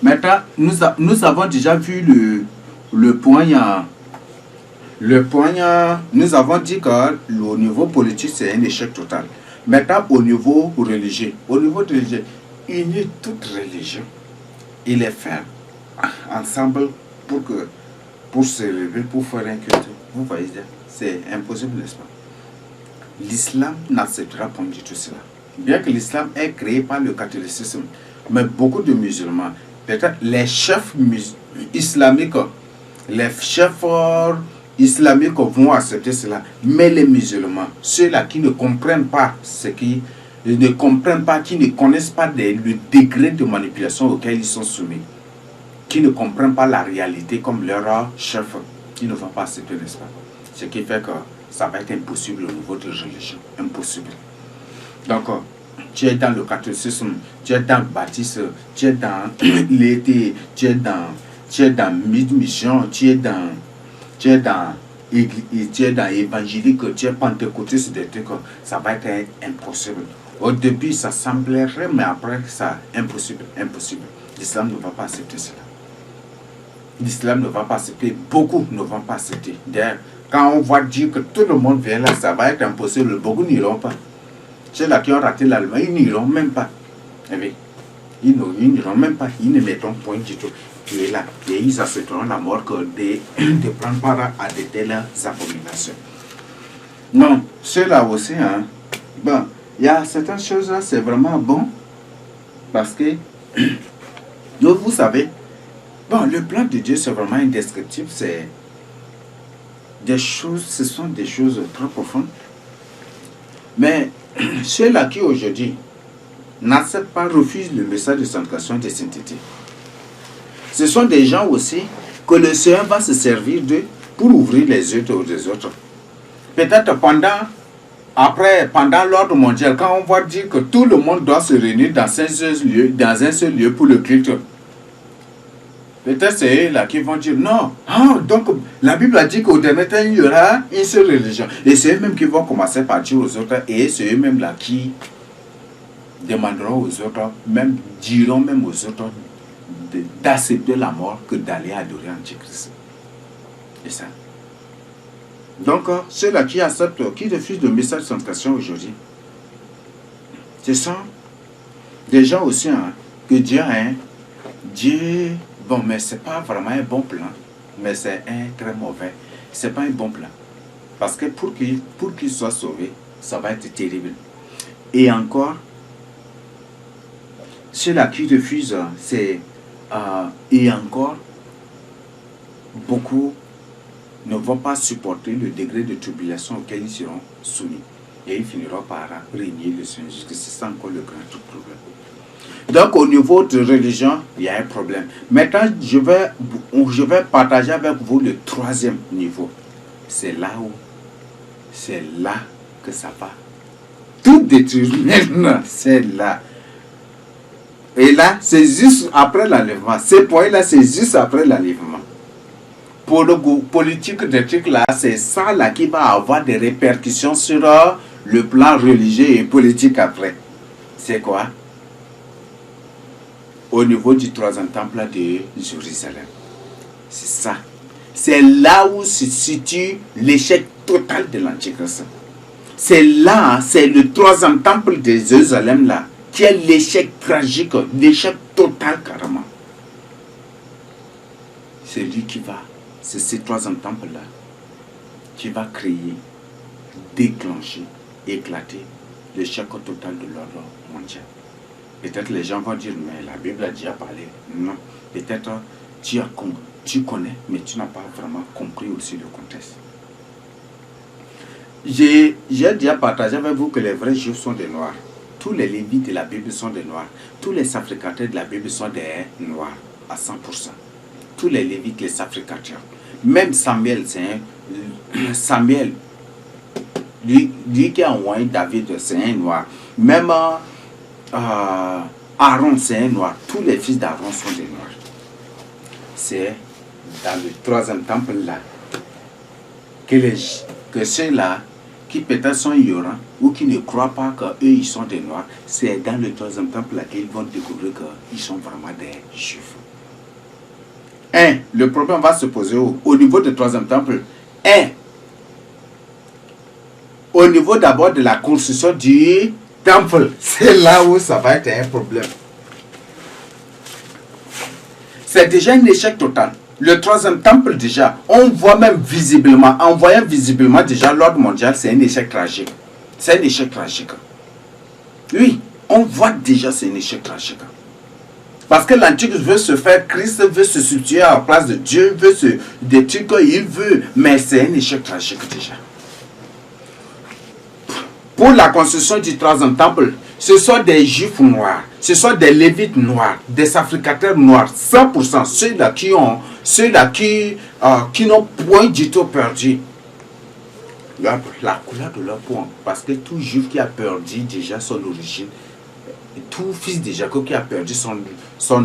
Maintenant, nous avons déjà vu le point. Nous avons dit qu'au niveau politique, c'est un échec total. Maintenant, au niveau religieux, unir toute religion et les faire ensemble pour se lever, pour faire un culte. Vous voyez, c'est impossible, n'est-ce pas? L'islam n'acceptera pas du tout cela. Bien que l'islam est créé par le catholicisme, mais beaucoup de musulmans, peut-être les chefs islamiques, vont accepter cela. Mais les musulmans, ceux-là qui ne comprennent pas qui ne connaissent pas le degré de manipulation auquel ils sont soumis, qui ne comprennent pas la réalité comme leur chef, qui ne vont pas accepter, n'est-ce pas? Ce qui fait que ça va être impossible au niveau de la religion. Impossible. Donc, tu es dans le catholicisme, tu es dans le baptisme, tu es dans l'été, tu es dans mission, tu es dans évangélique, tu es pentecôtiste, des trucs, ça va être impossible. Au début, ça semblerait, mais après, ça impossible. L'islam ne va pas accepter cela. L'islam ne va pas accepter, beaucoup ne vont pas accepter. D'ailleurs, quand on va dire que tout le monde vient là, ça va être impossible, beaucoup n'iront pas. Ceux-là qui ont raté l'Allemagne, ils n'iront même pas. Eh bien, ils n'iront même pas, ils ne mettront point du tout. Tu es là, et ils accepteront la mort que de prendre part à de telles abominations. Non, ceux-là aussi, bon, il y a certaines choses là, c'est vraiment bon, parce que, vous savez, bon, le plan de Dieu, c'est vraiment indescriptible, c'est des choses, ce sont des choses très profondes. Mais ceux-là qui aujourd'hui n'acceptent pas, refusent le message de sanctification et de sainteté, ce sont des gens aussi que le Seigneur va se servir d'eux pour ouvrir les yeux des autres. Peut-être pendant l'ordre mondial, quand on va dire que tout le monde doit se réunir dans un seul lieu pour le culte, peut-être c'est eux là qui vont dire non. Donc la Bible a dit qu'au dernier temps, il y aura une seule religion. Et c'est eux-mêmes qui vont commencer par dire aux autres, et c'est eux-mêmes là qui demanderont aux autres, diront même aux autres d'accepter la mort que d'aller adorer Antichrist. C'est ça. Donc, ceux-là qui acceptent, qui refusent le message de sanctification aujourd'hui, ce sont des gens aussi que Dieu bon, mais ce n'est pas vraiment un bon plan, mais c'est un très mauvais. Ce n'est pas un bon plan. Parce que pour qu'ils soient sauvés, ça va être terrible. Et encore, ceux-là qui refusent, et encore, beaucoup ne vont pas supporter le degré de tribulation auquel ils seront soumis. Et ils finiront par régner le Seigneur. C'est ça encore le grand problème. Donc au niveau de religion, il y a un problème. Maintenant, je vais partager avec vous le troisième niveau. C'est là que ça va tout détruire. Maintenant, c'est là. Et là, c'est juste après l'enlèvement. Ces points-là, c'est juste après l'enlèvement. Pour le politique des trucs là, c'est ça là qui va avoir des répercussions sur le plan religieux et politique après. C'est quoi? Au niveau du troisième temple de Jérusalem. C'est ça. C'est là où se situe l'échec total de l'Antichrist. C'est là, c'est le troisième temple de Jérusalem là, qui est l'échec tragique, l'échec total carrément. C'est lui qui va, c'est ce troisième temple là, qui va créer, déclencher, éclater l'échec total de l'ordre mondial. Peut-être les gens vont dire, mais la Bible a déjà parlé. Non, peut-être tu connais, mais tu n'as pas vraiment compris aussi le contexte. J'ai déjà partagé avec vous que les vrais juifs sont des noirs. Tous les lévites de la Bible sont des noirs. Tous les sacrificateurs de la Bible sont des noirs, à 100%. Tous les lévites, les sacrificateurs. Même Samuel, Samuel, lui qui a envoyé David, c'est un noir. Même Aaron, c'est un noir. Tous les fils d'Aaron sont des noirs. C'est dans le troisième temple là que ceux-là qui peut-être sont ignorants ou qui ne croient pas qu'eux ils sont des noirs, c'est dans le troisième temple là qu'ils vont découvrir qu'ils sont vraiment des juifs. le problème va se poser au niveau du troisième temple. Au niveau d'abord de la construction du temple, c'est là où ça va être un problème. C'est déjà un échec total. Le troisième temple, déjà, on voit même visiblement, en voyant visiblement déjà l'ordre mondial, c'est un échec tragique. C'est un échec tragique. Oui, on voit déjà c'est un échec tragique. Parce que l'Antichrist veut se faire, Christ veut se situer à la place de Dieu, veut des trucs qu'il veut, mais c'est un échec tragique déjà. Pour la construction du troisième temple, ce sont des juifs noirs, ce sont des lévites noirs, des sacrificateurs noirs, 100%, ceux-là qui n'ont point du tout perdu la couleur de leur peau. Parce que tout juif qui a perdu déjà son origine, tout fils de Jacob qui a perdu son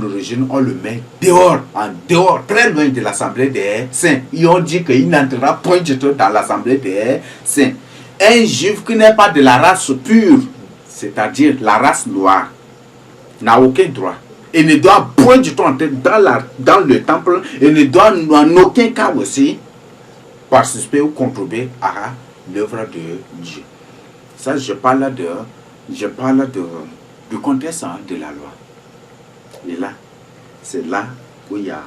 origine, on le met dehors, en dehors, très loin de l'assemblée des saints. Ils ont dit qu'il n'entrera point du tout dans l'assemblée des saints. Un juif qui n'est pas de la race pure, c'est-à-dire la race noire, n'a aucun droit. Et ne doit point du tout entrer dans le temple et ne doit en aucun cas aussi participer ou contribuer à l'œuvre de Dieu. Ça, je parle du contexte de la loi. Et là, c'est là où il y a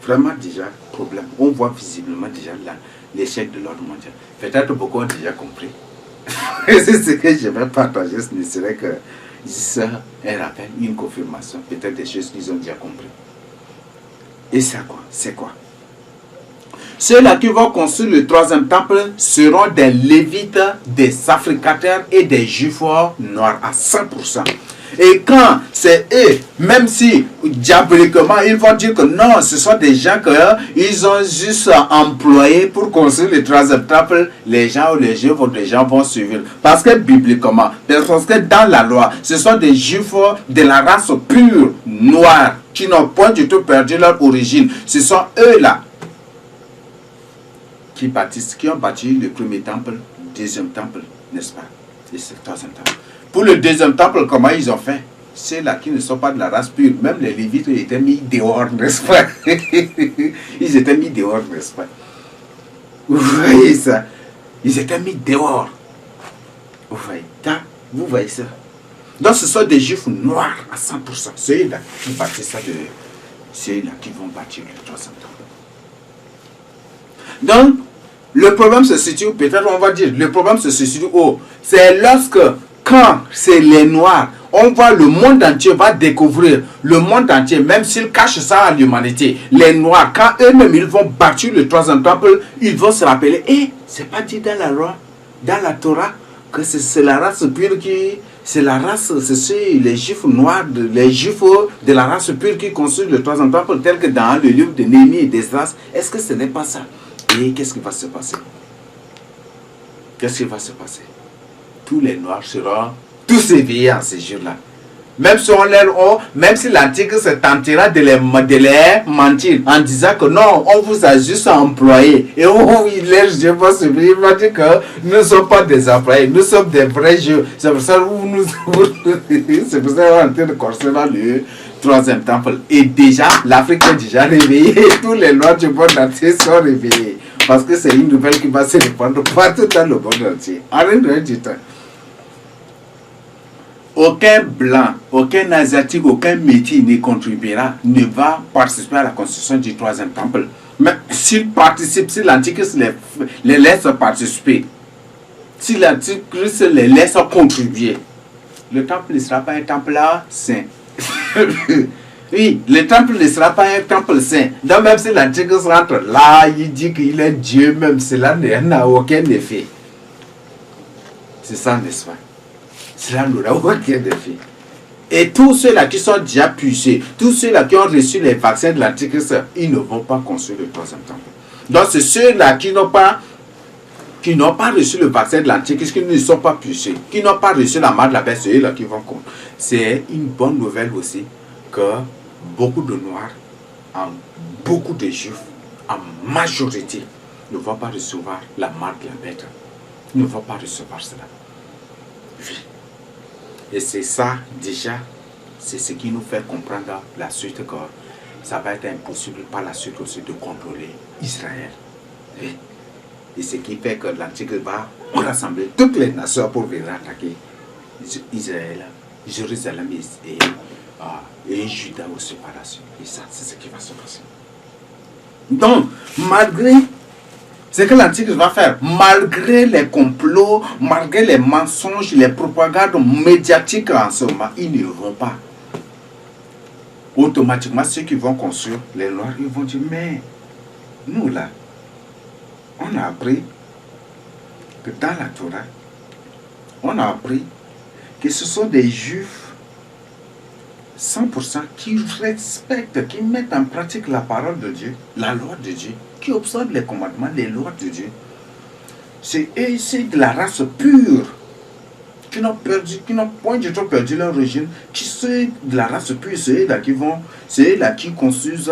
vraiment déjà problème. On voit visiblement déjà l'échec de l'ordre mondial. Peut-être beaucoup ont déjà compris. C'est ce que je vais partager, ce ne serait que juste un rappel, une confirmation, peut-être des choses qu'ils ont déjà compris. Et c'est quoi? C'est quoi? Ceux-là qui vont construire le troisième temple seront des lévites, des sacrificateurs et des juifs noirs à 100%. Et quand c'est eux, même si diaboliquement ils vont dire que non, ce sont des gens qu'ils ont juste employés pour construire le troisième temple, les gens ou les juifs ou les gens vont suivre. Parce que bibliquement, parce que dans la loi, ce sont des juifs de la race pure, noire, qui n'ont point du tout perdu leur origine. Ce sont eux-là qui ont bâti le premier temple, le deuxième temple, n'est-ce pas? Et c'est le troisième temple. Pour le deuxième temple, comment ils ont fait? Ceux-là qui ne sont pas de la race pure, même les Lévites étaient mis dehors, n'est-ce pas? Ils étaient mis dehors, n'est-ce pas? Vous voyez ça? Ils étaient mis dehors. Vous voyez ça? Donc ce sont des juifs noirs à 100%. Ceux-là qui bâtissent ça, ceux-là qui vont bâtir le troisième temple. Donc, le problème se situe, peut-être on va dire, le problème se situe où? C'est lorsque, quand c'est les noirs, on voit le monde entier va découvrir, le monde entier, même s'ils cachent ça à l'humanité, les noirs, quand eux-mêmes ils vont bâtir le troisième temple, ils vont se rappeler, c'est pas dit dans la loi, dans la Torah, que c'est la race pure qui, c'est la race, c'est les juifs noirs, les juifs de la race pure qui construisent le troisième temple, tel que dans le livre de Néhémie et d'Esdras. Est-ce que ce n'est pas ça? Et qu'est-ce qui va se passer? Qu'est-ce qui va se passer? Tous les noirs seront tous éveillés en ces jours-là. Même si même si l'Antichrist se tentera de les mentir en disant que non, on vous a juste employé. Et les Juifs vont se dire, il va dire que nous ne sommes pas des employés, nous sommes des vrais Juifs. C'est pour ça c'est pour ça qu'on est en train de construire le troisième temple. Et déjà, l'Afrique est déjà réveillée. Tous les noirs du monde entier sont réveillés. Parce que c'est une nouvelle qui va se répandre partout dans le monde entier. En rien du temps. Aucun blanc, aucun asiatique, aucun métis ne contribuera, ne va participer à la construction du troisième temple. Mais s'il participe, si l'Antichrist les laisse participer, si l'Antichrist les laisse contribuer, le temple ne sera pas un temple saint. Oui, le temple ne sera pas un temple saint. Donc même si l'Antichrist rentre là, il dit qu'il est Dieu, même cela n'a aucun effet. C'est ça, n'est-ce pas? Cela n'aura aucun effet. Et tous ceux-là qui sont déjà pucés, tous ceux-là qui ont reçu les vaccins de l'Antichrist, ils ne vont pas construire le troisième temple. Donc c'est ceux-là qui n'ont pas reçu le vaccin de l'Antichrist, qui ne sont pas pucés, qui n'ont pas reçu la marque de la bête, ceux-là qui vont construire. C'est une bonne nouvelle aussi que beaucoup de Noirs, beaucoup de Juifs, en majorité, ne vont pas recevoir la marque de la bête. Ils ne vont pas recevoir cela. Oui. Et c'est ça, déjà, c'est ce qui nous fait comprendre la suite que ça va être impossible par la suite aussi de contrôler Israël. Et ce qui fait que l'Antichrist va rassembler toutes les nations pour venir attaquer Israël, Jérusalem et Juda aussi par la suite. Et ça, c'est ce qui va se passer. Donc, malgré ce que l'Antichrist va faire, malgré les complots, malgré les mensonges, les propagandes médiatiques en ce moment, ils ne vont pas. Automatiquement, ceux qui vont construire les lois, ils vont dire, mais nous là, on a appris que dans la Torah, on a appris que ce sont des Juifs 100% qui respectent, qui mettent en pratique la parole de Dieu, la loi de Dieu, qui observent les commandements, les lois de Dieu. C'est de la race pure, qui n'ont point du tout perdu leur origine, qui sont de la race pure, c'est là qui construisent,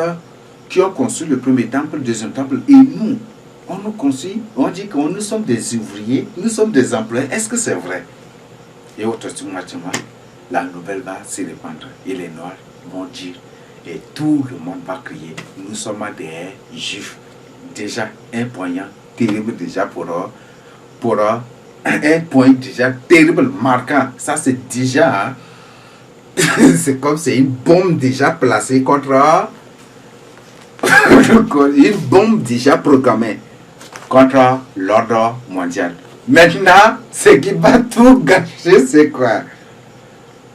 qui ont construit le premier temple, le deuxième temple, et nous, on nous construit, on dit que nous sommes des ouvriers, nous sommes des employés. Est-ce que c'est vrai? Et automatiquement, la nouvelle va se répandre. Et les Noirs vont dire, et tout le monde va crier, nous sommes des Juifs. Déjà, un poignant terrible déjà pour un point déjà terrible, marquant. Ça, c'est déjà, hein, c'est comme c'est une bombe déjà placée contre, une bombe déjà programmée contre l'ordre mondial. Maintenant, ce qui va tout gâcher, c'est quoi?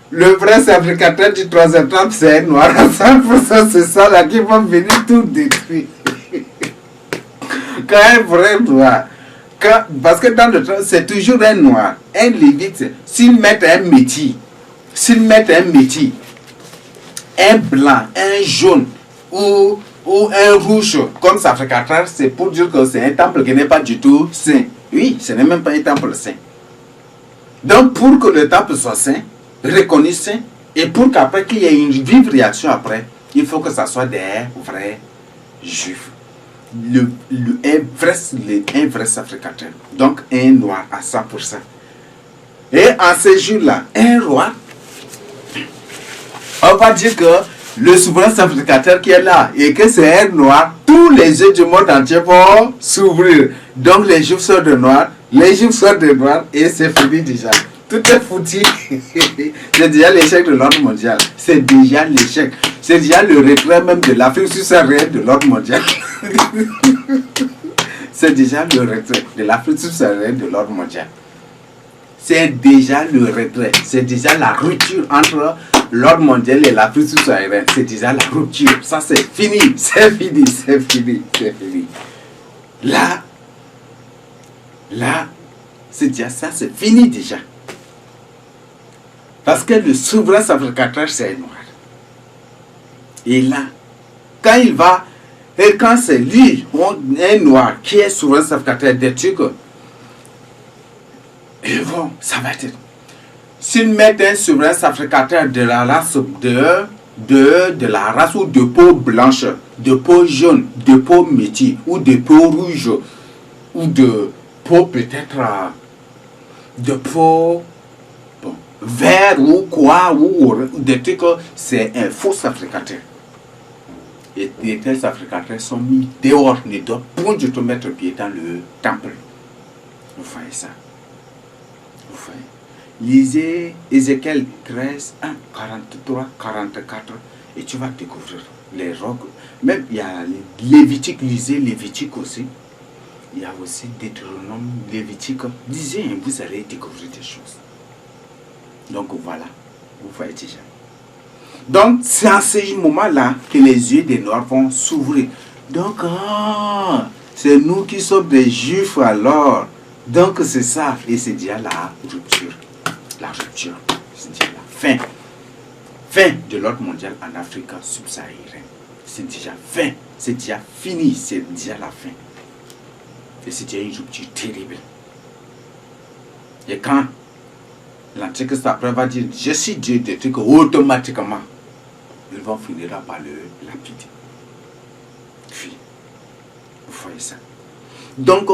Le vrai fabricateur du troisième temple, c'est un noir à 100%, c'est ça là qui va venir tout détruire. Quand un vrai noir, parce que dans le temps, c'est toujours un noir, un lévite, s'ils mettent un métis, un blanc, un jaune ou un rouge comme sacrificateur, c'est pour dire que c'est un temple qui n'est pas du tout saint. Oui, ce n'est même pas un temple saint. Donc pour que le temple soit saint, reconnu saint, et pour qu'après qu'il y ait une vive réaction après, il faut que ça soit des vrais juifs. Un vrai sacrificateur. Donc un noir à 100%. Et en ces jours-là, un roi, on va dire que le souverain sacrificateur qui est là et que c'est un noir, tous les yeux du monde entier vont s'ouvrir. Donc les juifs sont de noirs, les juifs sont de noirs et c'est fini déjà. Tout est foutu. C'est déjà l'échec de l'ordre mondial. C'est déjà l'échec. C'est déjà le retrait même de l'Afrique subsaharienne de l'ordre mondial. C'est déjà le retrait de l'Afrique subsaharienne de l'ordre mondial. C'est déjà le retrait. C'est déjà la rupture entre l'ordre mondial et l'Afrique subsaharienne. C'est déjà la rupture. Ça, c'est fini. C'est fini. C'est fini. C'est fini. Là, c'est déjà ça. C'est fini déjà. Parce que le souverain sacrificateur, c'est un noir. Et là, quand il va, et quand c'est lui, un noir, qui est souverain sacrificateur des trucs, et bon, ça va être. S'ils mettent un souverain sacrificateur de la race de la race ou de peau blanche, de peau jaune, de peau métis, ou de peau rouge, ou de peau peut-être de peau vert ou quoi, ou des trucs, c'est un faux sacrificateur. Et les tels sacrificateurs sont mis dehors, ne doivent point du tout mettre pied dans le temple. Vous voyez ça? Vous voyez? Lisez Ézéchiel 13, 1, 43, 44, et tu vas découvrir les rocs. Même il y a Lévitique, lisez Lévitique aussi. Il y a aussi Deutéronome, Lévitique. Lisez, vous allez découvrir des choses. Donc voilà, vous voyez déjà. Donc c'est à ce moment-là que les yeux des Noirs vont s'ouvrir. Donc, c'est nous qui sommes des Juifs alors. Donc c'est ça. Et c'est déjà la rupture. La rupture. C'est déjà la fin. Fin de l'ordre mondial en Afrique subsaharienne. C'est déjà fin. C'est déjà fini. C'est déjà la fin. Et c'est déjà une rupture terrible. Et quand l'Antichrist après va dire je suis Dieu, des trucs, automatiquement ils vont finir par le lapider. Puis, vous voyez ça. Donc,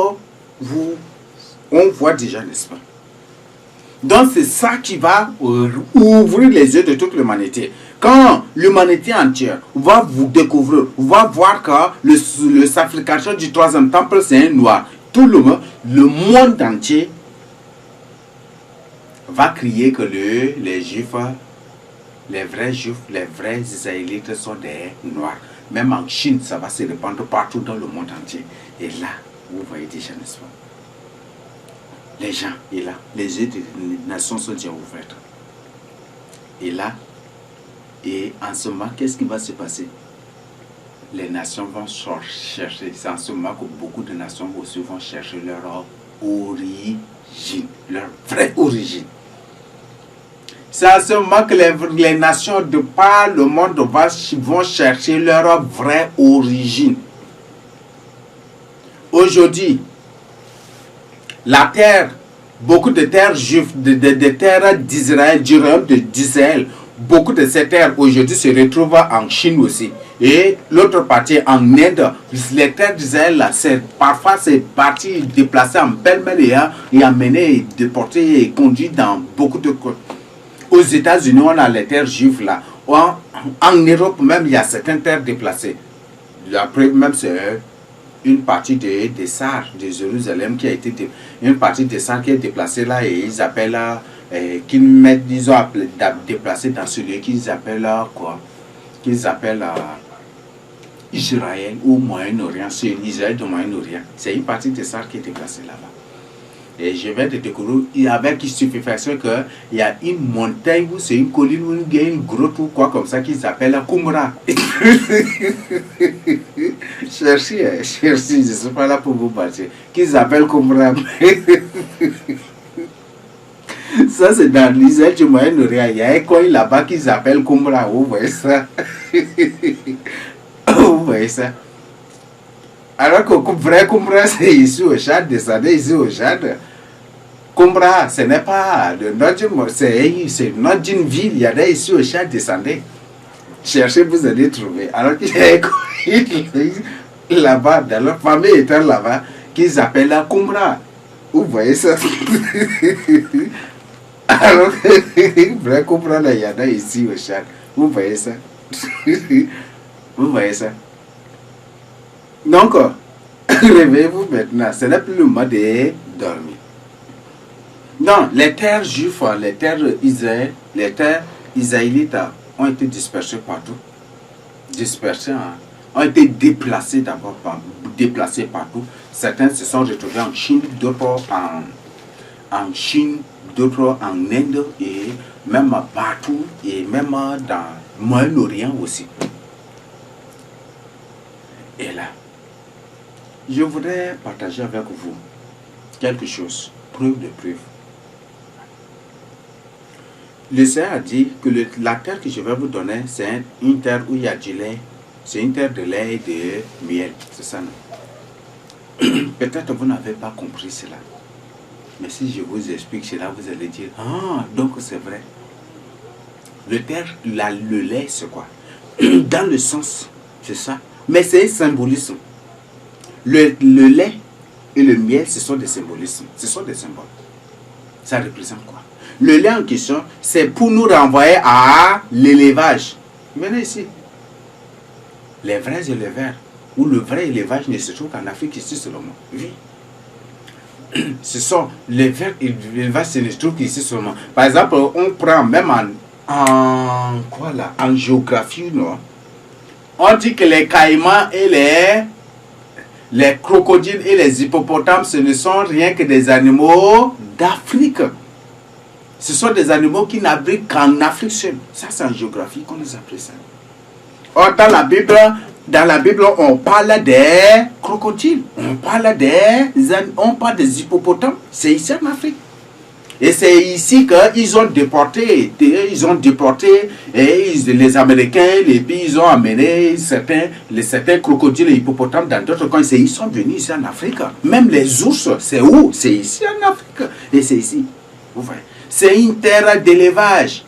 on voit déjà, n'est-ce pas? Donc, c'est ça qui va ouvrir les yeux de toute l'humanité. Quand l'humanité entière va vous découvrir, va voir que le sacrificateur du troisième temple, c'est un noir, tout le monde entier va crier que les juifs, les vrais juifs, les vrais israélites sont des noirs. Même en Chine, ça va se répandre partout dans le monde entier. Et là, vous voyez déjà, n'est-ce pas? Les gens, et là, les yeux des nations sont déjà ouverts. Et là, et en ce moment, qu'est-ce qui va se passer? Les nations vont chercher, c'est en ce moment que beaucoup de nations aussi vont chercher leur origine, leur vraie origine. C'est en ce moment que les nations de par le monde vont chercher leur vraie origine. Aujourd'hui, la terre, beaucoup de terres juives, de terres d'Israël, du royaume d'Israël, beaucoup de ces terres aujourd'hui se retrouvent en Chine aussi. Et l'autre partie en Inde, les terres d'Israël, parfois c'est parti déplacé en pêle-mêle et amené, déporté et conduit dans beaucoup de côtes. Aux États-Unis, on a les terres juives là. En Europe même, il y a certaines terres déplacées. Après, même c'est une partie des Sars de Jérusalem qui a été une partie des Sars qui est déplacée là et ils appellent ils ont déplacé dans ce lieu qu'ils appellent quoi? Qu'ils appellent Israël ou Moyen-Orient, c'est l'Israël du Moyen-Orient. C'est une partie des Sars qui est déplacée là-bas. Et je viens de découvrir avec stupéfaction qu'il y a une montagne ou c'est une colline ou une grotte ou quoi comme ça qu'ils appellent Qumran. Cherchez, je ne suis pas là pour vous battre. Qu'ils appellent Qumran. Ça c'est dans l'Israël du Moyen-Orient. Il y a un coin là-bas qu'ils appellent Qumran. Vous voyez ça? Vous voyez ça? Alors que vrai Qumran, c'est ici au Tchad, descendez ici au Tchad. Qumran, ce n'est pas de notre notre ville, il y a ici au Tchad, descendez. Cherchez, vous allez trouver. Alors qu'il y a là-bas, dans leur famille étant là-bas, qu'ils appellent la Qumran. Vous voyez ça? Alors que vrai Qumran, il y en a ici au Tchad. Vous voyez ça? Vous voyez ça? Donc, réveillez-vous maintenant. Ce n'est plus le moment de dormir. Non, les terres juives, les terres Israël, les terres israélites ont été dispersées partout. Dispersées, ont été déplacées d'abord, déplacées partout. Certains se sont retrouvés en Chine, d'autres en Chine, d'autres en Inde et même partout et même dans le Moyen-Orient aussi. Et là, je voudrais partager avec vous quelque chose, preuve de preuve. Le Seigneur a dit que la terre que je vais vous donner, c'est une terre où il y a du lait, c'est une terre de lait et de miel, c'est ça, non? Peut-être que vous n'avez pas compris cela. Mais si je vous explique cela, vous allez dire, ah, donc c'est vrai. Le lait, c'est quoi? Dans le sens, c'est ça. Mais c'est un symbolisme. Le lait et le miel, ce sont des symbolismes. Ce sont des symboles. Ça représente quoi? Le lait en question, c'est pour nous renvoyer à l'élevage. Venez ici. Les vrais éleveurs, ou le vrai élevage ne se trouve qu'en Afrique ici seulement. Oui. Ce sont les vrais élevages se trouvent ici seulement. Par exemple, on prend même en géographie, non? On dit que les caïmans et les crocodiles et les hippopotames, ce ne sont rien que des animaux d'Afrique. Ce sont des animaux qui n'habitent qu'en Afrique seule. Ça, c'est en géographie qu'on les appelle ça. Or, dans la Bible, on parle des crocodiles, on parle des hippopotames. C'est ici en Afrique. Et c'est ici qu'ils ont déporté, et les Américains, les pays, ils ont amené certains crocodiles et hippopotames dans d'autres coins. Ils sont venus ici en Afrique. Même les ours, c'est où? C'est ici en Afrique. Et c'est ici. Vous voyez. C'est une terre d'élevage.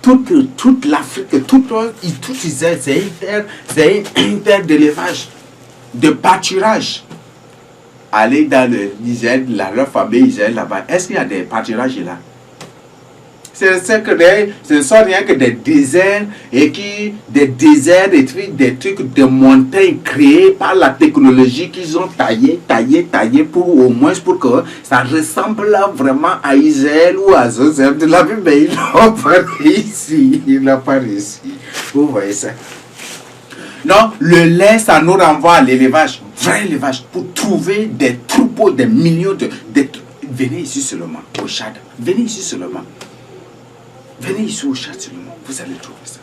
Toute l'Afrique, tout Israël, c'est une terre d'élevage, de pâturage. Allez dans l'Israël, leur famille Israël là-bas. Est-ce qu'il y a des pâturages là? ce ne sont rien que des déserts des trucs de montagnes créés par la technologie qu'ils ont taillé pour au moins pour que ça ressemble là vraiment à Israël ou à Joseph de la Bible, mais ils n'ont pas réussi. Ils n'ont pas réussi. Vous voyez ça? Non, le lait, ça nous renvoie à l'élevage, vrai élevage, pour trouver des troupeaux, des millions de venez ici seulement, au Tchad. Venez ici seulement. Venez ici au Tchad seulement. Vous allez trouver ça.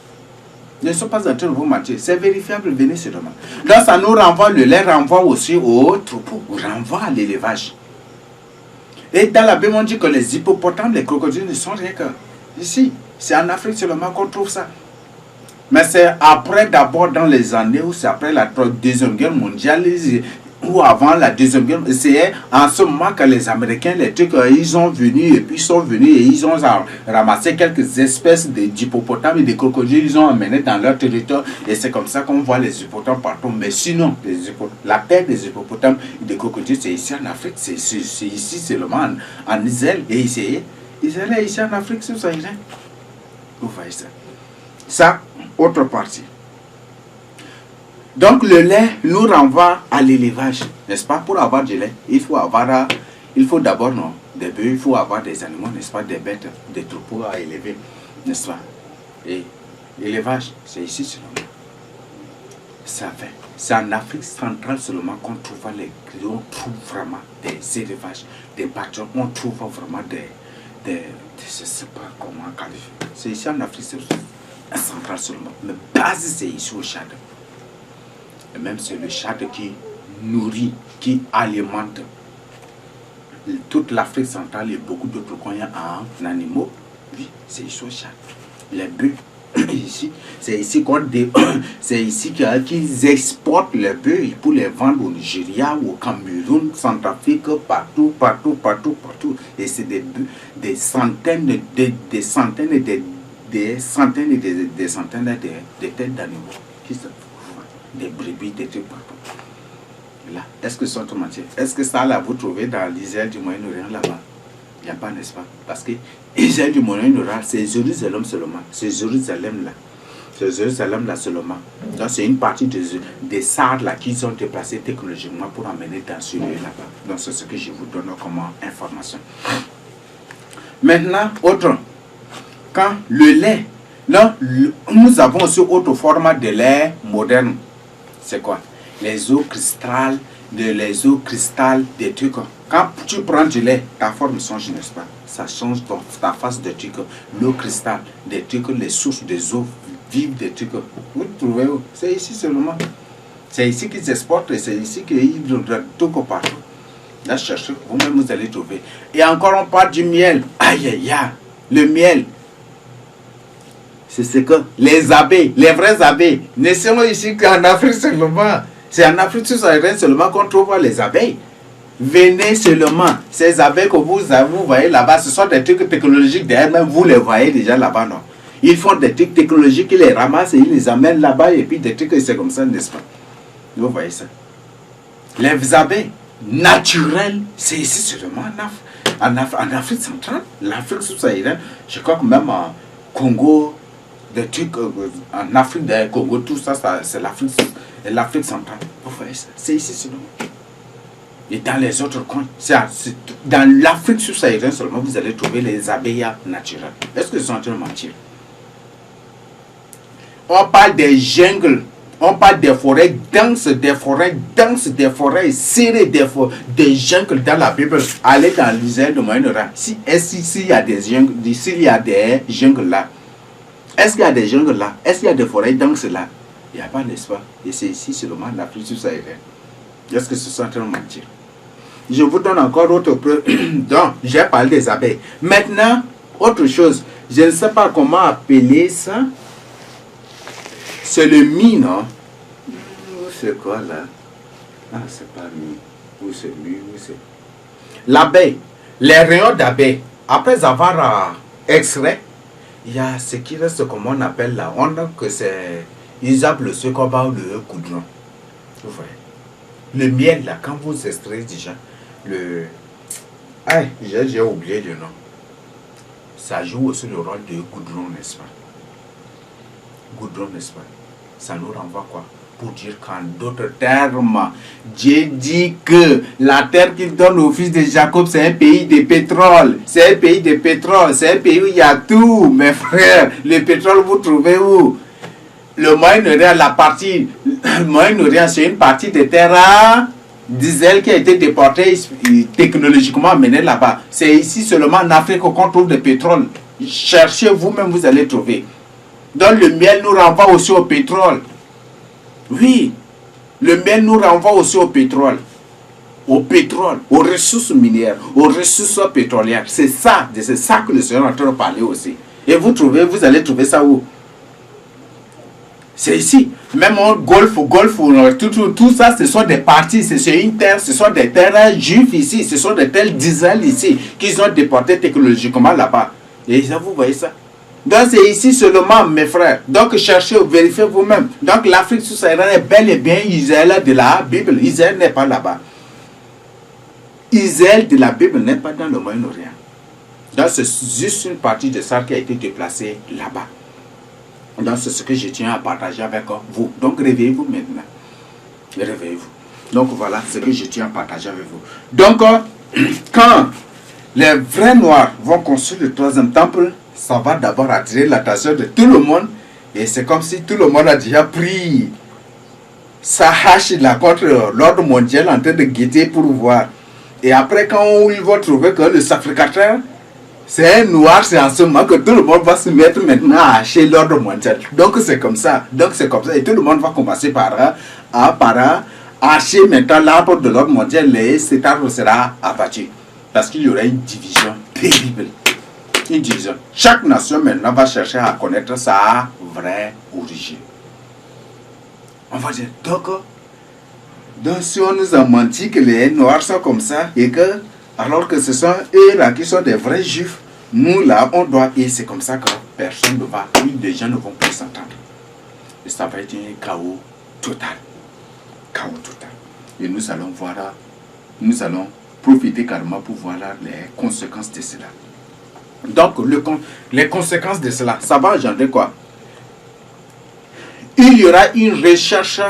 Ne sont pas en train de vous mentir. C'est vérifiable, venez seulement. Donc ça nous renvoie, le lait renvoie aussi au troupeau, renvoie à l'élevage. Et dans la Bible, on dit que les hippopotames, les crocodiles ne sont rien que ici. C'est en Afrique seulement qu'on trouve ça. Mais c'est après, d'abord dans les années où c'est après la Deuxième Guerre mondiale, ou avant la Deuxième Guerre, c'est en ce moment que les Américains, les trucs, ils sont venus et ils ont ramassé quelques espèces d'hippopotames et de crocodiles, ils ont amené dans leur territoire et c'est comme ça qu'on voit les hippopotames partout. Mais sinon, la terre des hippopotames et des crocodiles, c'est ici en Afrique, c'est ici seulement en Israël. Et Israël est ici en Afrique subsaharienne. Vous voyez ça. Ça, autre partie. Donc le lait nous renvoie à l'élevage, n'est-ce pas? Pour avoir du lait, il faut d'abord des bœufs, il faut avoir des animaux, n'est-ce pas? Des bêtes, des troupeaux à élever, n'est-ce pas? Et l'élevage, c'est ici seulement. C'est en Afrique centrale seulement qu'on trouve vraiment des élevages, des bâtiments, on trouve vraiment je ne sais pas comment qualifier. C'est ici en Afrique centrale seulement. Mais base, c'est ici au Tchad. Et même c'est le Tchad qui nourrit, qui alimente toute l'Afrique centrale et beaucoup d'autres coins en animaux. Oui, c'est ici au Tchad. Les bœufs, ici, c'est ici qu'ils exportent les bœufs pour les vendre au Nigeria, au Cameroun, Centrafrique, partout. Et c'est des centaines et des centaines de têtes d'animaux qui se des brebis, des trucs partout. Là, est-ce que c'est autre matière? Est-ce que ça, là, vous trouvez dans l'Israël du Moyen-Orient, là-bas? Il n'y a pas, n'est-ce pas? Parce que l'Israël du Moyen-Orient, c'est Jérusalem seulement. C'est Jérusalem, là. C'est Jérusalem, là, seulement. Donc, c'est une partie des SAR, là, qui sont déplacés technologiquement pour emmener dans ce lieu, là-bas. Donc, c'est ce que je vous donne comme information. Maintenant, autre. Quand le lait, là, nous avons aussi autre format de lait moderne. C'est quoi? Les eaux cristal, des trucs. Quand tu prends du lait, ta forme change, n'est-ce pas? Ça change ta face de trucs. L'eau cristal, des trucs, les sources des eaux vives, des trucs. Vous trouvez où? C'est ici seulement. C'est ici qu'ils exportent et c'est ici qu'ils tout partout. Là, cherchez, vous-même vous allez trouver. Et encore on parle du miel. Aïe aïe aïe, le miel. C'est ce que les abeilles, les vraies abeilles, ne sont ici qu'en Afrique seulement. C'est en Afrique subsaharienne seulement qu'on trouve les abeilles. Venez seulement. Ces abeilles que vous voyez là-bas, ce sont des trucs technologiques derrière, même vous les voyez déjà là-bas, non? Ils font des trucs technologiques, ils les ramassent et ils les amènent là-bas et puis des trucs, c'est comme ça, n'est-ce pas? Vous voyez ça? Les abeilles naturelles, c'est ici seulement en Afrique centrale, l'Afrique subsaharienne, je crois que même en Congo, des trucs en Afrique, des Congo, tout ça, c'est l'Afrique centrale. Vous voyez ça? C'est ici seulement. Et dans les autres coins, dans l'Afrique subsaharienne seulement, vous allez trouver les abeilles naturelles. Est-ce que je suis en train de mentir? On parle des jungles, on parle des forêts denses, des forêts serrées, des jungles dans la Bible. Allez dans l'Israël de Moyen-Orient. S'il y a des jungles là, est-ce qu'il y a des jungles là? Est-ce qu'il y a des forêts denses là? Il n'y a pas, n'est-ce pas? Et c'est ici seulement l'Afrique subsaharienne. Est-ce que ce sont en train de mentir? Je vous donne encore autre preuve. Donc, j'ai parlé des abeilles. Maintenant, autre chose. Je ne sais pas comment appeler ça. C'est le mie, non? C'est quoi là? Ah, c'est pas mie. Où c'est mie? Où c'est... L'abeille. Les rayons d'abeille. Après avoir extrait, il y a ce qui reste, comme on appelle là. On a que c'est... Ils appellent ce qu'on va le coudron. Vous voyez? Le miel là, quand vous extrayez déjà, j'ai oublié le nom. ça joue aussi le rôle de goudron, n'est-ce pas? Goudron, n'est-ce pas? Ça nous renvoie quoi? Pour dire qu'en d'autres termes, Dieu dit que la terre qu'il donne au fils de Jacob, c'est un pays de pétrole. C'est un pays de pétrole. C'est un pays où il y a tout, mes frères. Le pétrole, vous trouvez où? Le Moyen-Orient, le Moyen-Orient, c'est une partie des terres d'Israël qui a été déportée technologiquement amenée là-bas. C'est ici seulement en Afrique qu'on trouve du pétrole. Cherchez vous-même, vous allez trouver. Donc le miel nous renvoie aussi au pétrole. Oui, le miel nous renvoie aussi au pétrole. Au pétrole, aux ressources minières, aux ressources pétrolières. C'est ça que le Seigneur est en train de parler aussi. Et vous allez trouver ça où? C'est ici. Même au Golfe, tout ça, ce sont des parties, c'est une terre, ce sont des terres juifs ici, ce sont des terres d'Israël ici, qu'ils ont déporté technologiquement là-bas. Et ça, vous voyez ça? Donc c'est ici seulement, mes frères. Donc cherchez, vérifiez vous-même. Donc l'Afrique sous-saharienne est bel et bien Israël de la Bible. Israël n'est pas là-bas. Israël de la Bible n'est pas dans le Moyen-Orient. Donc c'est juste une partie de ça qui a été déplacée là-bas. Donc c'est ce que je tiens à partager avec vous. Donc réveillez-vous maintenant. Réveillez-vous. Donc voilà ce que je tiens à partager avec vous. Donc quand les vrais noirs vont construire le troisième temple, ça va d'abord attirer l'attention de tout le monde. Et c'est comme si tout le monde a déjà pris sa hache là contre l'ordre mondial en train de guetter pour voir. Et après, quand ils vont trouver que le sacrificateur, c'est un noir, c'est en ce moment que tout le monde va se mettre maintenant à hacher l'ordre mondial. Donc c'est comme ça. Et tout le monde va commencer par hacher maintenant l'arbre de l'ordre mondial et cet arbre sera abattu. Parce qu'il y aura une division terrible. Une division. Chaque nation maintenant va chercher à connaître sa vraie origine. On va dire, donc si on nous a menti que les noirs sont comme ça, et que, alors que ce sont eux là qui sont des vrais juifs, nous là, on doit, et c'est comme ça que personne ne va, les gens ne vont plus s'entendre. Et ça va être un chaos total. Chaos total. Et nous allons profiter carrément pour voir les conséquences de cela. Donc, les conséquences de cela, ça va engendrer quoi? Il y aura une recherche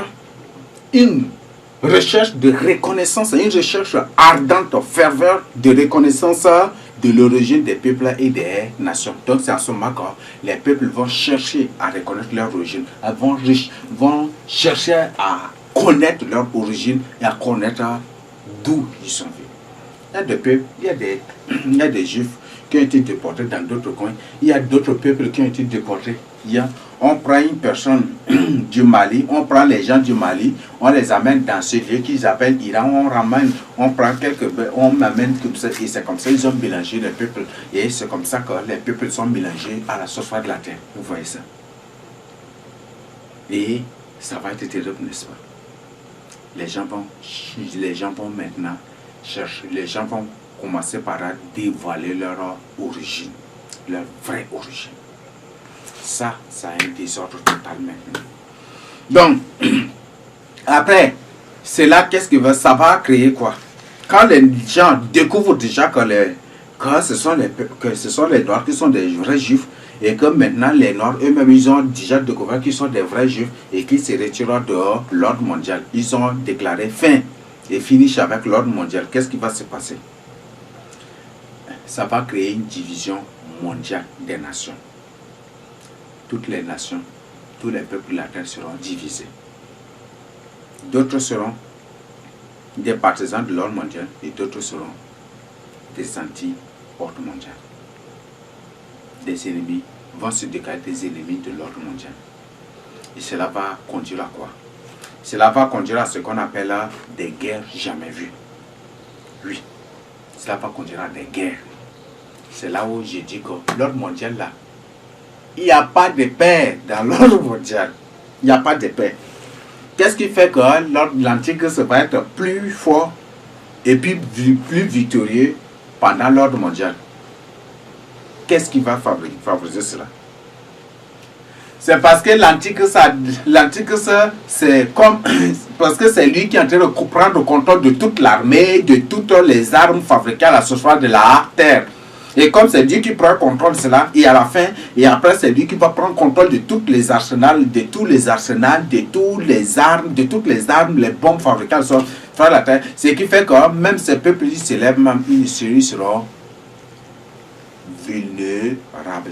de reconnaissance, une recherche ardente, ferveur de reconnaissance de l'origine des peuples et des nations. Donc, c'est en ce moment que les peuples vont chercher à reconnaître leur origine, vont chercher à connaître leur origine et à connaître d'où ils sont venus. Il y a des peuples, il y a des juifs qui ont été déportés dans d'autres coins. Il y a d'autres peuples qui ont été déportés. On prend une personne du Mali, on prend les gens du Mali, on les amène dans ce lieu qu'ils appellent Iran, on prend on amène comme ça, et c'est comme ça ils ont mélangé les peuples. Et c'est comme ça que les peuples sont mélangés à la surface de la terre. Vous voyez ça? Et ça va être terrible, n'est-ce pas? Les gens vont maintenant chercher, les gens vont commencer par dévoiler leur origine, leur vraie origine. Ça a un désordre total maintenant. Donc, après, c'est là ça va créer quoi? Quand les gens découvrent déjà que ce sont les Noirs qui sont des vrais Juifs, et que maintenant les Noirs eux-mêmes, ils ont déjà découvert qu'ils sont des vrais Juifs et qu'ils se retirent de l'ordre mondial. Ils ont déclaré fin et finissent avec l'ordre mondial. Qu'est-ce qui va se passer? Ça va créer une division mondiale des nations. Toutes les nations, tous les peuples de la terre seront divisés. D'autres seront des partisans de l'ordre mondial et d'autres seront des anti-ordre mondial. Des ennemis vont se déclarer des ennemis de l'ordre mondial. Et cela va conduire à quoi? Cela va conduire à ce qu'on appelle des guerres jamais vues. Oui, cela va conduire à des guerres. C'est là où je dis que l'ordre mondial là, il n'y a pas de paix dans l'ordre mondial. Il n'y a pas de paix. Qu'est-ce qui fait que l'Antique va être plus fort et puis plus victorieux pendant l'ordre mondial? Qu'est-ce qui va favoriser cela? C'est parce que l'Antique, c'est comme parce que c'est lui qui est en train de prendre le contrôle de toute l'armée, de toutes les armes fabriquées à la surface de la terre. Et comme c'est Dieu qui prend contrôle de cela, et à la fin, et après c'est lui qui va prendre contrôle de tous les arsenals, de tous les arsenals, de toutes les armes, les bombes fabriquées sur la terre. Ce qui fait que même ces peuples qui s'élèvent, même ils seront vulnérables.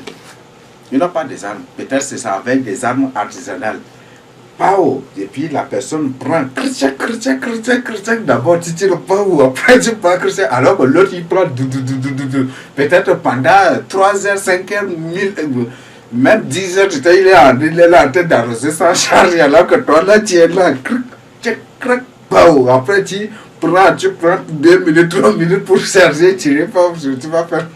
Ils n'ont pas des armes. Peut-être c'est ça avec des armes artisanales. Pao, et puis la personne prend d'abord tu tires pao, après tu prends alors que l'autre il prend peut-être pendant 3 heures, 5 heures, 1000, même 10 heures, il est là en train d'arroser sans charge, alors que toi là tu es là, pao, après tu prends 2 minutes, 3 minutes pour charger, tirer pao, tu vas faire.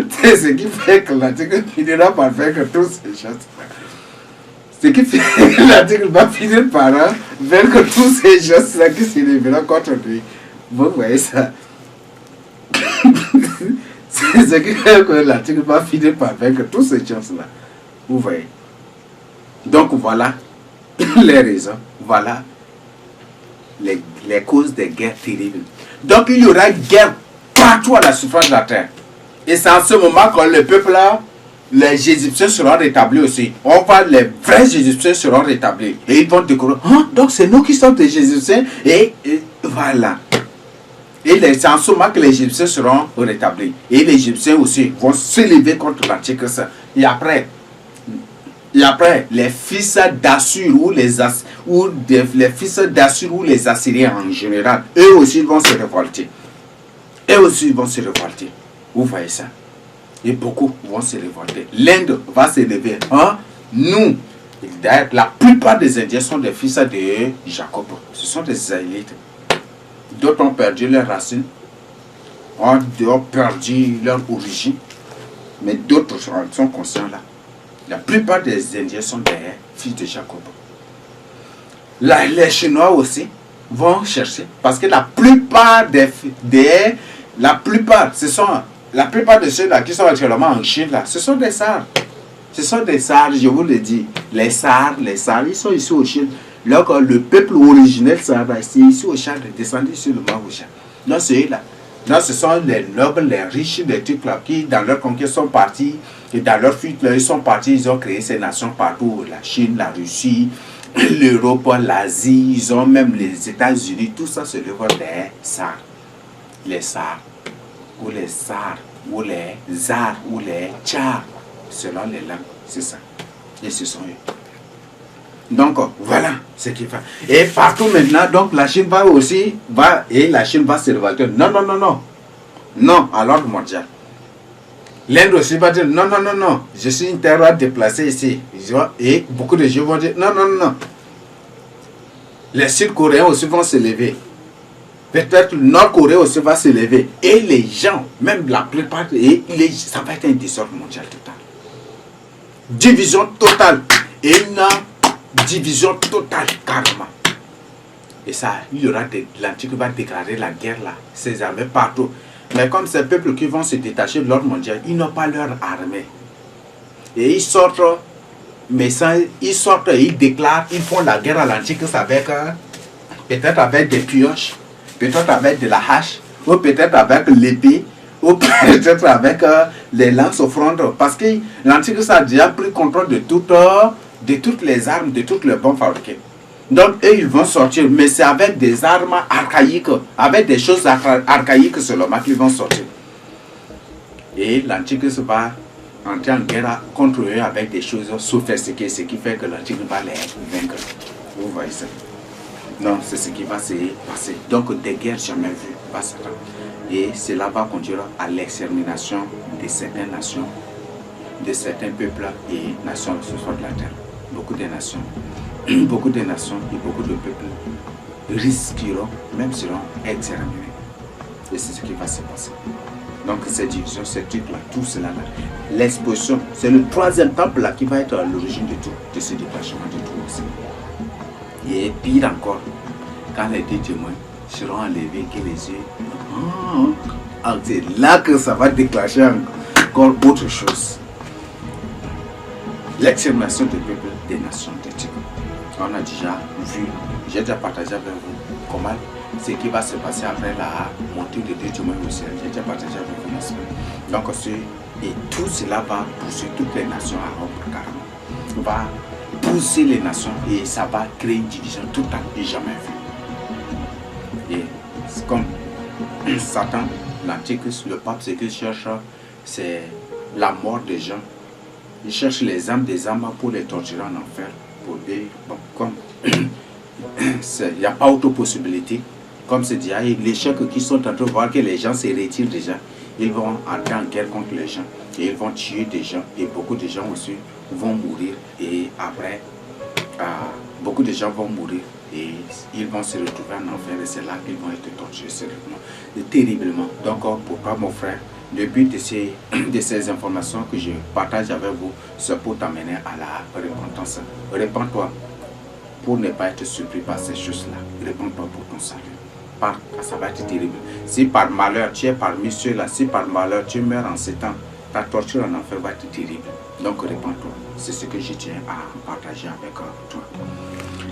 C'est ce qui fait que l'article finira par faire que tous ces choses. Ce qui fait que l'article va finir par faire que tous ces choses-là qui se révèlent contre lui. Vous voyez ça? C'est ce qui fait que l'article va finir par faire que toutes ces choses-là. Vous voyez? Donc voilà les raisons. Voilà les causes des guerres terribles. Donc il y aura une guerre partout à la surface de la terre. Et c'est en ce moment que le peuple là, les Égyptiens seront rétablis aussi. On parle, les vrais Égyptiens seront rétablis. Et ils vont découvrir, donc c'est nous qui sommes des Égyptiens. Et voilà. Et c'est en ce moment que les Égyptiens seront rétablis. Et les Égyptiens aussi vont s'élever contre l'Antichrist. Et après, les fils d'Assur ou les fils d'Assur ou les Assyriens en général, eux aussi vont se révolter. Eux aussi vont se révolter. Vous voyez ça? Et beaucoup vont se révolter. L'Inde va s'élever. Nous, la plupart des Indiens sont des fils de Jacob. Ce sont des Israélites. D'autres ont perdu leurs racines, ont perdu leur origine, mais d'autres sont conscients là. La plupart des Indiens sont des fils de Jacob. Les Chinois aussi vont chercher, parce que la plupart la plupart de ceux-là qui sont actuellement en Chine, là, ce sont des Sars. Ce sont des Sars, je vous le dis. Les Sars, ils sont ici au Chine. Alors que le peuple originel, c'est ici au Chad, descendu sur le Mont Chad. Non, c'est là. Non, ce sont les nobles, les riches, les trucs là, qui, dans leur conquête, sont partis. Et dans leur fuite, là, ils sont partis, ils ont créé ces nations partout. La Chine, la Russie, l'Europe, l'Asie, ils ont même les États-Unis. Tout ça, c'est le rôle des Sars. Les Sars. Ou les Tsars, ou les Zars, ou les Tchars, selon les langues, c'est ça. Et ce sont eux. Donc, voilà ce qu'il fait. Et partout maintenant, donc la Chine va aussi, et la Chine va se révolter. Non, non, non, non. Non, à l'ordre mondial. L'Inde aussi va dire, non, non, non, non, je suis une terre déplacée ici. Et beaucoup de gens vont dire, non, non, non, non. Les Sud-Coréens aussi vont se lever. Peut-être le Nord-Corée aussi va se lever. Et les gens, même la plupart, ça va être un désordre mondial total. Division totale. Et une division totale, carrément. Et ça, il y aura l'Antichrist va déclarer la guerre là. Ses armées partout. Mais comme ces peuples qui vont se détacher de l'ordre mondial, ils n'ont pas leur armée. Et ils sortent, mais ils sortent et ils déclarent, ils font la guerre à l'Antichrist avec, peut-être avec des pioches. Peut-être avec de la hache, ou peut-être avec l'épée, ou peut-être avec les lances offrandes. Parce que l'Antichrist a déjà pris contrôle de toutes les armes, de toutes les bombes fabriquées. Donc, eux, ils vont sortir, mais c'est avec des armes archaïques, avec des choses archaïques seulement qu'ils vont sortir. Et l'Antichrist va entrer en guerre contre eux avec des choses sophistiquées, ce qui fait que l'Antichrist va les vaincre. Vous voyez ça? Non, c'est ce qui va se passer. Donc, des guerres jamais vues va se faire. Et cela va conduire à l'extermination de certaines nations, de certains peuples et nations ce soir de la terre. Beaucoup de nations et beaucoup de peuples risqueront, même seront exterminés. Et c'est ce qui va se passer. Donc, cette division, ces trucs-là, tout cela, l'exposition, c'est le troisième temple là qui va être à l'origine de tout, de ce détachement de tout aussi. Et pire encore, quand les deux témoins seront enlevés, que les yeux, c'est là que ça va déclencher encore autre chose. L'extermination des peuples, des nations, des types. on a déjà vu, j'ai déjà partagé avec vous comment ce qui va se passer après la montée de Dieu témoins au ciel. J'ai déjà partagé avec vous, n'est-ce pas? Donc, et tout cela va pousser toutes les nations à rompre carrément. Va pousser les nations et ça va créer une division tout à fait jamais vue. Et c'est comme Satan, l'Antichrist, le pape, ce qu'il cherche, c'est la mort des gens. Il cherche les âmes des âmes pour les torturer en enfer. Pour des, bon, comme il n'y a pas autre possibilité. Comme c'est dit, les gens qui sont en train de voir que les gens se retirent déjà, ils vont entrer en guerre contre les gens. Et ils vont tuer des gens. Et beaucoup de gens aussi vont mourir. Et après, beaucoup de gens vont mourir. Et ils vont se retrouver en enfer. Et c'est là qu'ils vont être torturés terriblement. Donc, pour toi, mon frère, le but de ces informations que je partage avec vous, c'est pour t'amener à la repentance. Répands-toi pour ne pas être surpris par ces choses-là. Répands-toi pour ton salut. Ça va être terrible. Si par malheur tu es parmi ceux-là, si par malheur tu meurs en ces temps, ta torture en enfer va être terrible. Donc répands-toi. C'est ce que je tiens à partager avec toi.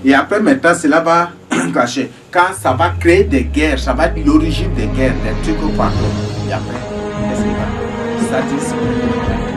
Et après maintenant, cela va cacher. Quand ça va créer des guerres, ça va être l'origine des guerres, des trucs partout. Et après, qu'est-ce qu'il va? Ça dit